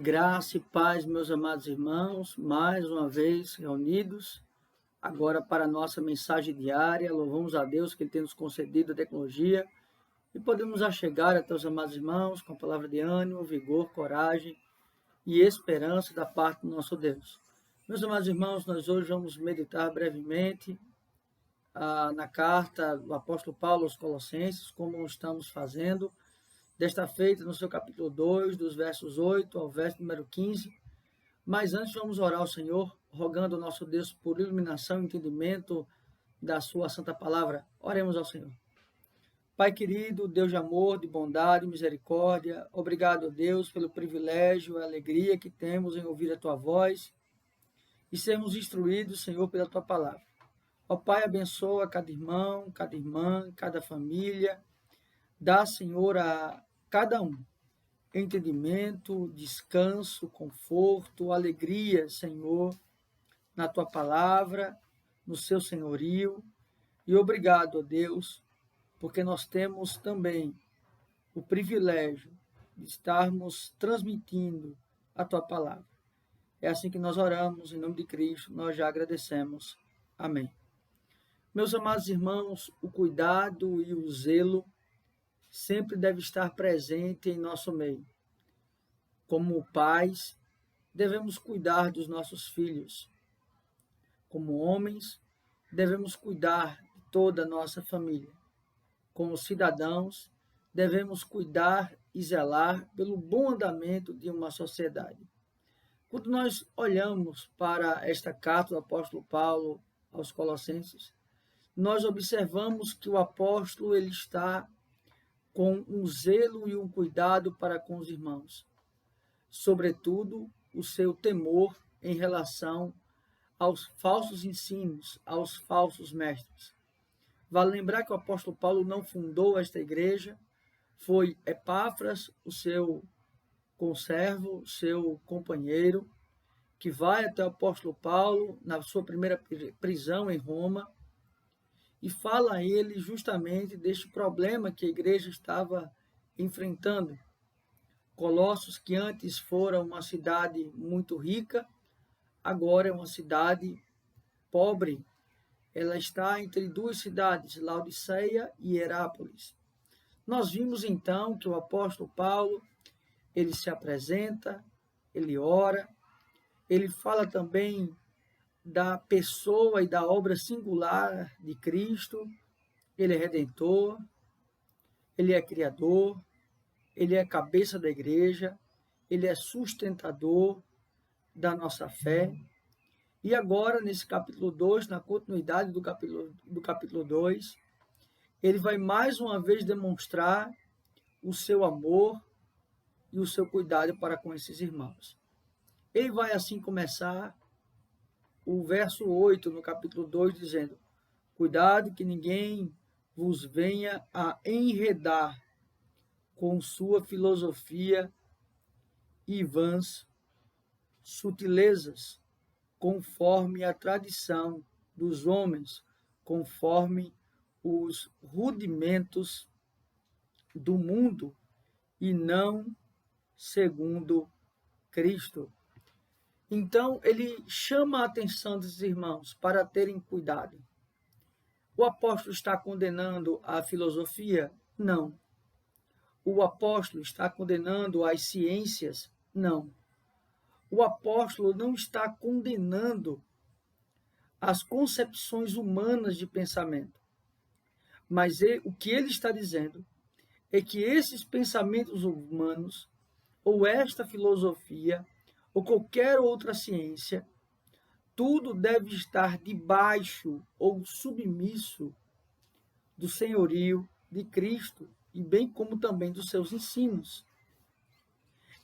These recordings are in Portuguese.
Graça e paz, meus amados irmãos, mais uma vez reunidos, agora para a nossa mensagem diária. Louvamos a Deus que Ele tem nos concedido a tecnologia e podemos achegar até os amados irmãos com a palavra de ânimo, vigor, coragem e esperança da parte do nosso Deus. Meus amados irmãos, nós hoje vamos meditar brevemente na carta do apóstolo Paulo aos Colossenses, como estamos fazendo desta feita no seu capítulo 2, dos versos 8 ao verso número 15. Mas antes vamos orar ao Senhor, rogando ao nosso Deus por iluminação e entendimento da sua santa palavra. Oremos ao Senhor. Pai querido, Deus de amor, de bondade, misericórdia, obrigado, Deus, pelo privilégio e alegria que temos em ouvir a tua voz e sermos instruídos, Senhor, pela tua palavra. Ó Pai, abençoa cada irmão, cada irmã, cada família. Dá, Senhor, a cada um entendimento, descanso, conforto, alegria, Senhor, na tua palavra, no seu senhorio. E obrigado, ó Deus, porque nós temos também o privilégio de estarmos transmitindo a tua palavra. É assim que nós oramos, em nome de Cristo, nós já agradecemos. Amém. Meus amados irmãos, o cuidado e o zelo sempre deve estar presente em nosso meio. Como pais, devemos cuidar dos nossos filhos. Como homens, devemos cuidar de toda a nossa família. Como cidadãos, devemos cuidar e zelar pelo bom andamento de uma sociedade. Quando nós olhamos para esta carta do apóstolo Paulo aos Colossenses, nós observamos que o apóstolo ele está com um zelo e um cuidado para com os irmãos, sobretudo o seu temor em relação aos falsos ensinos, aos falsos mestres. Vale lembrar que o apóstolo Paulo não fundou esta igreja, foi Epáfras, o seu conservo, o seu companheiro, que vai até o apóstolo Paulo na sua primeira prisão em Roma, e fala a ele justamente deste problema que a igreja estava enfrentando. Colossos, que antes fora uma cidade muito rica, agora é uma cidade pobre. Ela está entre duas cidades, Laodiceia e Herápolis. Nós vimos então que o apóstolo Paulo, ele se apresenta, ele ora, ele fala também da pessoa e da obra singular de Cristo. Ele é redentor, ele é criador, ele é cabeça da igreja, ele é sustentador da nossa fé. E agora, nesse capítulo 2, na continuidade do capítulo 2, ele vai mais uma vez demonstrar o seu amor e o seu cuidado para com esses irmãos. Ele vai assim começar o verso 8 no capítulo 2, dizendo: cuidado que ninguém vos venha a enredar com sua filosofia e vãs sutilezas, conforme a tradição dos homens, conforme os rudimentos do mundo, e não segundo Cristo. Então, ele chama a atenção desses irmãos para terem cuidado. O apóstolo está condenando a filosofia? Não. O apóstolo está condenando as ciências? Não. O apóstolo não está condenando as concepções humanas de pensamento. Mas o que ele está dizendo é que esses pensamentos humanos, ou esta filosofia, ou qualquer outra ciência, tudo deve estar debaixo ou submisso do senhorio de Cristo, e bem como também dos seus ensinos.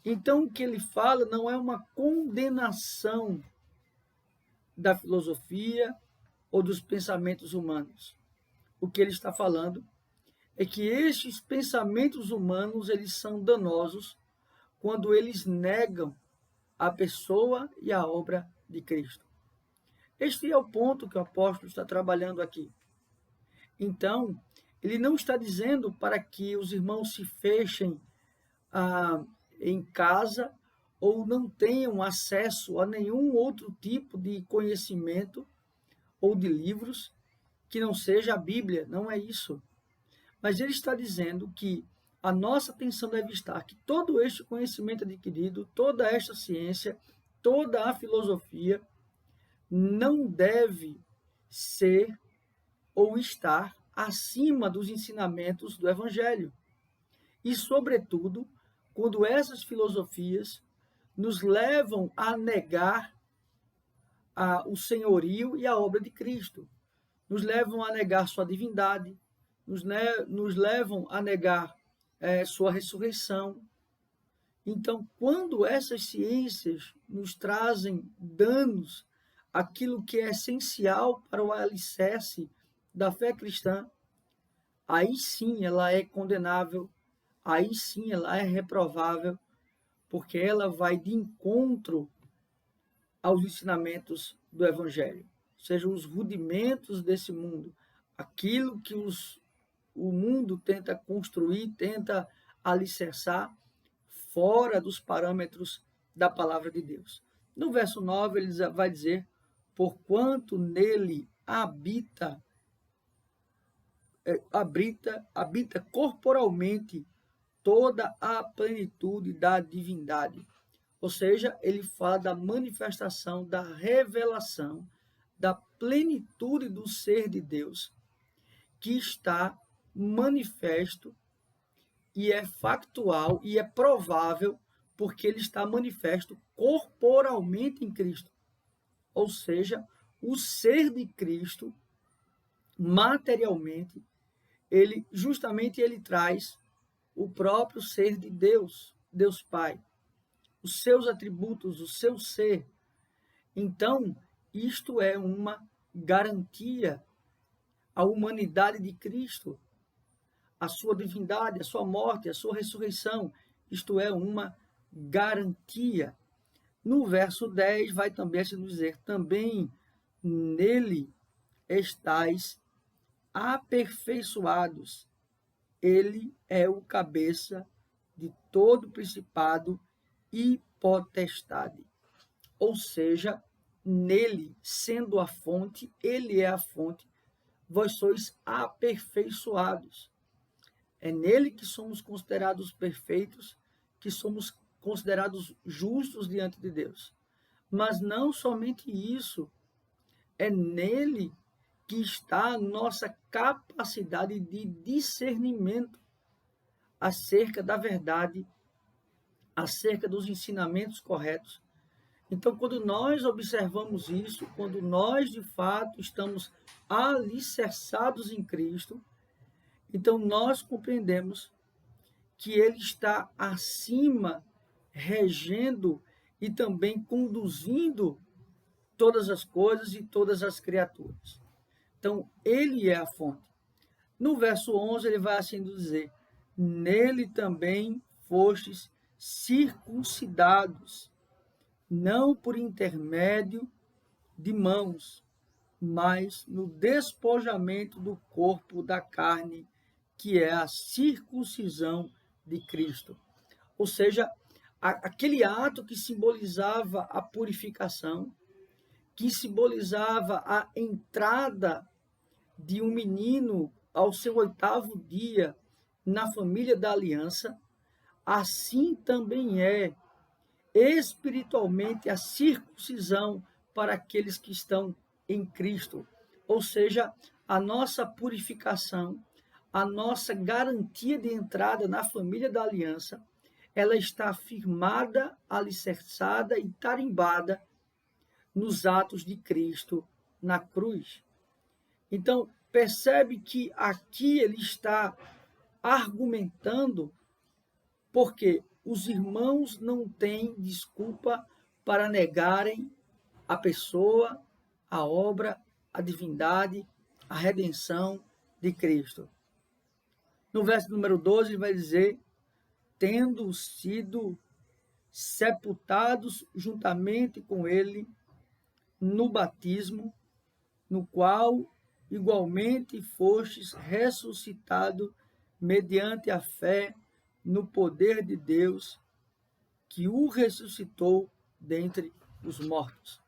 Então, o que ele fala não é uma condenação da filosofia ou dos pensamentos humanos. O que ele está falando é que estes pensamentos humanos, eles são danosos quando eles negam a pessoa e a obra de Cristo. Este é o ponto que o apóstolo está trabalhando aqui. Então, ele não está dizendo para que os irmãos se fechem em casa ou não tenham acesso a nenhum outro tipo de conhecimento ou de livros que não seja a Bíblia, não é isso. Mas ele está dizendo que a nossa atenção deve estar que todo este conhecimento adquirido, toda esta ciência, toda a filosofia não deve ser ou estar acima dos ensinamentos do Evangelho. E, sobretudo, quando essas filosofias nos levam a negar o senhorio e a obra de Cristo, nos levam a negar sua divindade, nos levam a negar sua ressurreição. Então, quando essas ciências nos trazem danos, aquilo que é essencial para o alicerce da fé cristã, aí sim ela é condenável, aí sim ela é reprovável, porque ela vai de encontro aos ensinamentos do Evangelho, sejam os rudimentos desse mundo, aquilo que o mundo tenta construir, tenta alicerçar fora dos parâmetros da palavra de Deus. No verso 9 ele vai dizer, porquanto nele habita corporalmente toda a plenitude da divindade. Ou seja, ele fala da manifestação, da revelação, da plenitude do ser de Deus, que está manifesto e é factual e é provável porque ele está manifesto corporalmente em Cristo. Ou seja, o ser de Cristo, materialmente, ele traz o próprio ser de Deus, Deus Pai, os seus atributos, o seu ser. Então, isto é uma garantia à humanidade de Cristo, a sua divindade, a sua morte, a sua ressurreição. Isto é uma garantia. No verso 10 vai também se nos dizer, também nele estais aperfeiçoados. Ele é o cabeça de todo principado e potestade. Ou seja, nele, sendo a fonte, ele é a fonte, vós sois aperfeiçoados. É nele que somos considerados perfeitos, que somos considerados justos diante de Deus. Mas não somente isso, é nele que está a nossa capacidade de discernimento acerca da verdade, acerca dos ensinamentos corretos. Então, quando nós observamos isso, quando nós, de fato, estamos alicerçados em Cristo, então nós compreendemos que ele está acima, regendo e também conduzindo todas as coisas e todas as criaturas. Então, ele é a fonte. No verso 11, ele vai assim dizer, nele também fostes circuncidados, não por intermédio de mãos, mas no despojamento do corpo da carne, que é a circuncisão de Cristo. Ou seja, aquele ato que simbolizava a purificação, que simbolizava a entrada de um menino ao seu 8º dia na família da aliança, assim também é espiritualmente a circuncisão para aqueles que estão em Cristo. Ou seja, a nossa purificação, a nossa garantia de entrada na família da aliança, ela está firmada, alicerçada e tarimbada nos atos de Cristo na cruz. Então, percebe que aqui ele está argumentando porque os irmãos não têm desculpa para negarem a pessoa, a obra, a divindade, a redenção de Cristo. No verso número 12, ele vai dizer, tendo sido sepultados juntamente com ele no batismo, no qual igualmente fostes ressuscitado mediante a fé no poder de Deus, que o ressuscitou dentre os mortos.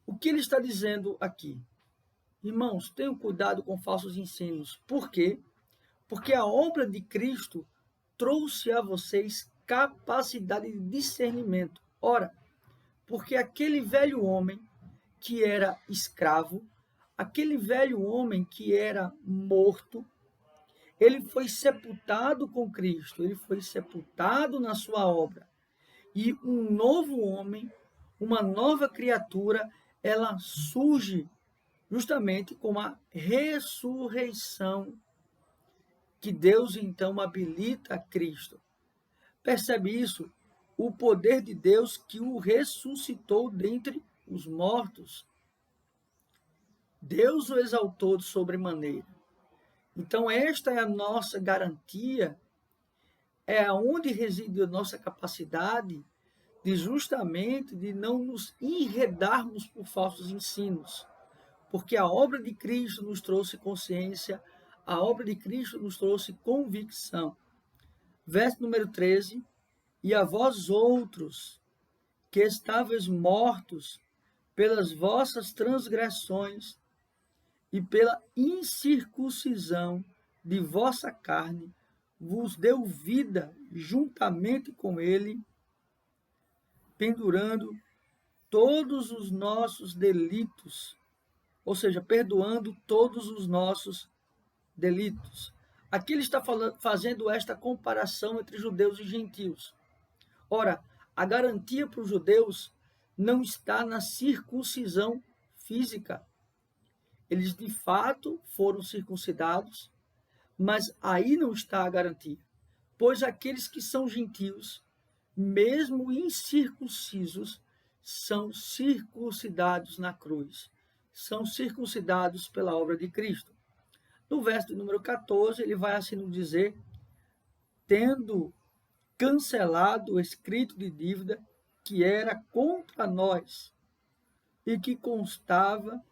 O que ele está dizendo aqui? Irmãos, tenham cuidado com falsos ensinos. Por quê? Porque a obra de Cristo trouxe a vocês capacidade de discernimento. Ora, porque aquele velho homem que era escravo, aquele velho homem que era morto, ele foi sepultado com Cristo, ele foi sepultado na sua obra. E um novo homem, uma nova criatura, ela surge justamente com a ressurreição que Deus então habilita a Cristo. Percebe isso? O poder de Deus que o ressuscitou dentre os mortos. Deus o exaltou de sobremaneira. Então, esta é a nossa garantia, é onde reside a nossa capacidade de justamente de não nos enredarmos por falsos ensinos. Porque a obra de Cristo nos trouxe consciência, a obra de Cristo nos trouxe convicção. Verso número 13, e a vós outros, que estáveis mortos pelas vossas transgressões e pela incircuncisão de vossa carne, vos deu vida juntamente com ele, pendurando todos os nossos delitos, ou seja, perdoando todos os nossos delitos. Aqui ele está fazendo esta comparação entre judeus e gentios. Ora, a garantia para os judeus não está na circuncisão física. Eles de fato foram circuncidados, mas aí não está a garantia. Pois aqueles que são gentios, mesmo incircuncisos, são circuncidados na cruz. São circuncidados pela obra de Cristo. No verso número 14, ele vai assim nos dizer, tendo cancelado o escrito de dívida que era contra nós e que constava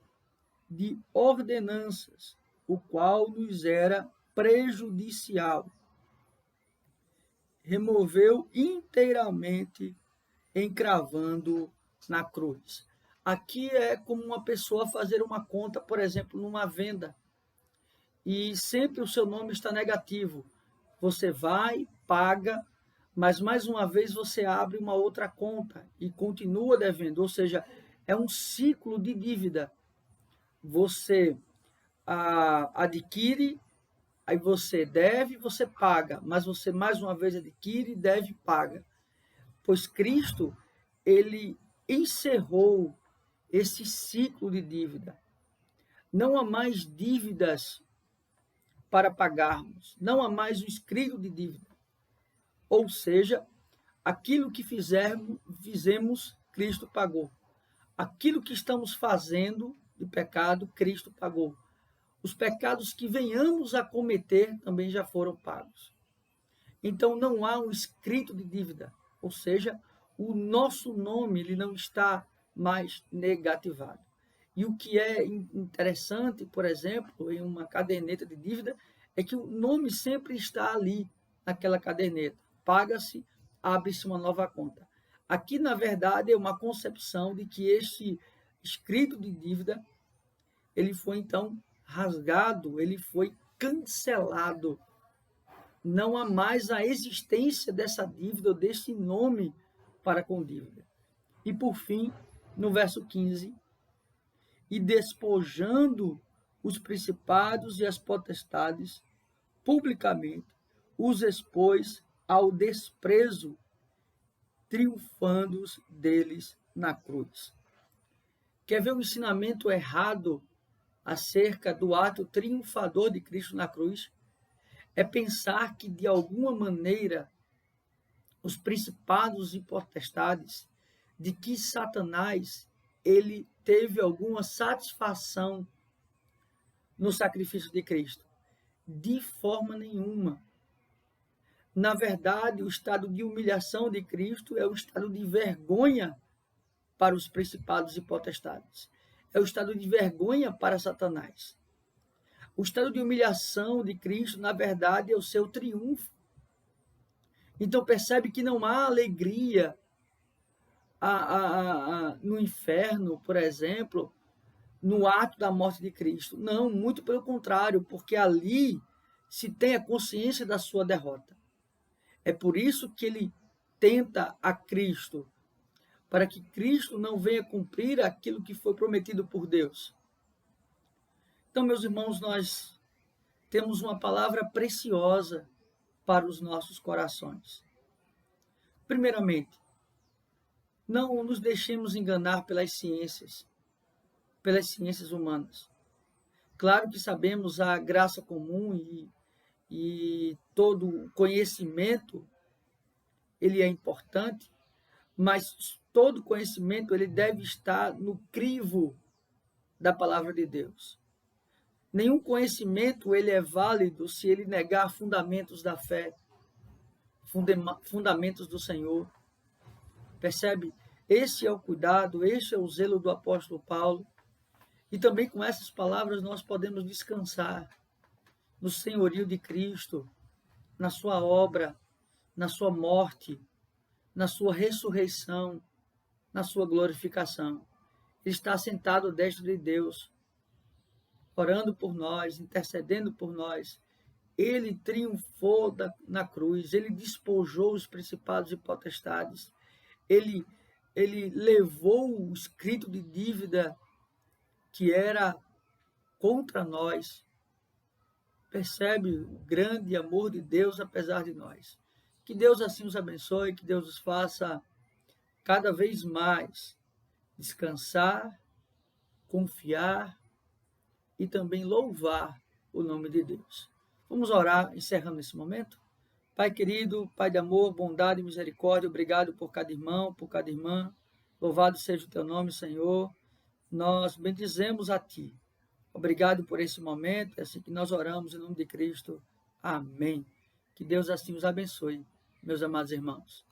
de ordenanças, o qual nos era prejudicial. Removeu inteiramente, encravando na cruz. Aqui é como uma pessoa fazer uma conta, por exemplo, numa venda, e sempre o seu nome está negativo. Você vai, paga, mas mais uma vez você abre uma outra conta e continua devendo, ou seja, é um ciclo de dívida. Você adquire, aí você deve, você paga, mas você mais uma vez adquire, deve e paga. Pois Cristo, ele encerrou esse ciclo de dívida. Não há mais dívidas para pagarmos, não há mais o escrito de dívida. Ou seja, aquilo que fizemos, Cristo pagou. Aquilo que estamos fazendo de pecado, Cristo pagou. Os pecados que venhamos a cometer também já foram pagos. Então não há um escrito de dívida, ou seja, o nosso nome ele não está mais negativado. E o que é interessante, por exemplo, em uma caderneta de dívida, é que o nome sempre está ali naquela caderneta. Paga-se, abre-se uma nova conta. Aqui, na verdade, é uma concepção de que este escrito de dívida, ele foi então rasgado, ele foi cancelado. Não há mais a existência dessa dívida, ou desse nome para com dívida. E por fim, no verso 15, e despojando os principados e as potestades, publicamente, os expôs ao desprezo, triunfando deles na cruz. Quer ver um ensinamento errado acerca do ato triunfador de Cristo na cruz? É pensar que, de alguma maneira, os principados e potestades, de que Satanás ele teve alguma satisfação no sacrifício de Cristo. De forma nenhuma. Na verdade, o estado de humilhação de Cristo é o estado de vergonha para os principados e potestades. É o estado de vergonha para Satanás. O estado de humilhação de Cristo, na verdade, é o seu triunfo. Então percebe que não há alegria no inferno, por exemplo, no ato da morte de Cristo. Não, muito pelo contrário, porque ali se tem a consciência da sua derrota. É por isso que ele tenta a Cristo, para que Cristo não venha cumprir aquilo que foi prometido por Deus. Então, meus irmãos, nós temos uma palavra preciosa para os nossos corações. Primeiramente, não nos deixemos enganar pelas ciências humanas. Claro que sabemos a graça comum e todo o conhecimento, ele é importante, mas todo conhecimento ele deve estar no crivo da palavra de Deus. Nenhum conhecimento ele é válido se ele negar fundamentos da fé, fundamentos do Senhor. Percebe? Esse é o cuidado, esse é o zelo do apóstolo Paulo. E também com essas palavras nós podemos descansar no senhorio de Cristo, na sua obra, na sua morte, na sua ressurreição, na sua glorificação. Ele está sentado à destra de Deus, orando por nós, intercedendo por nós. Ele triunfou na cruz, ele despojou os principados e potestades, ele levou o escrito de dívida que era contra nós. Percebe o grande amor de Deus apesar de nós. Que Deus assim os abençoe, que Deus os faça cada vez mais descansar, confiar e também louvar o nome de Deus. Vamos orar, encerrando esse momento? Pai querido, Pai de amor, bondade e misericórdia, obrigado por cada irmão, por cada irmã. Louvado seja o teu nome, Senhor. Nós bendizemos a Ti. Obrigado por esse momento, é assim que nós oramos em nome de Cristo. Amém. Que Deus assim os abençoe, meus amados irmãos.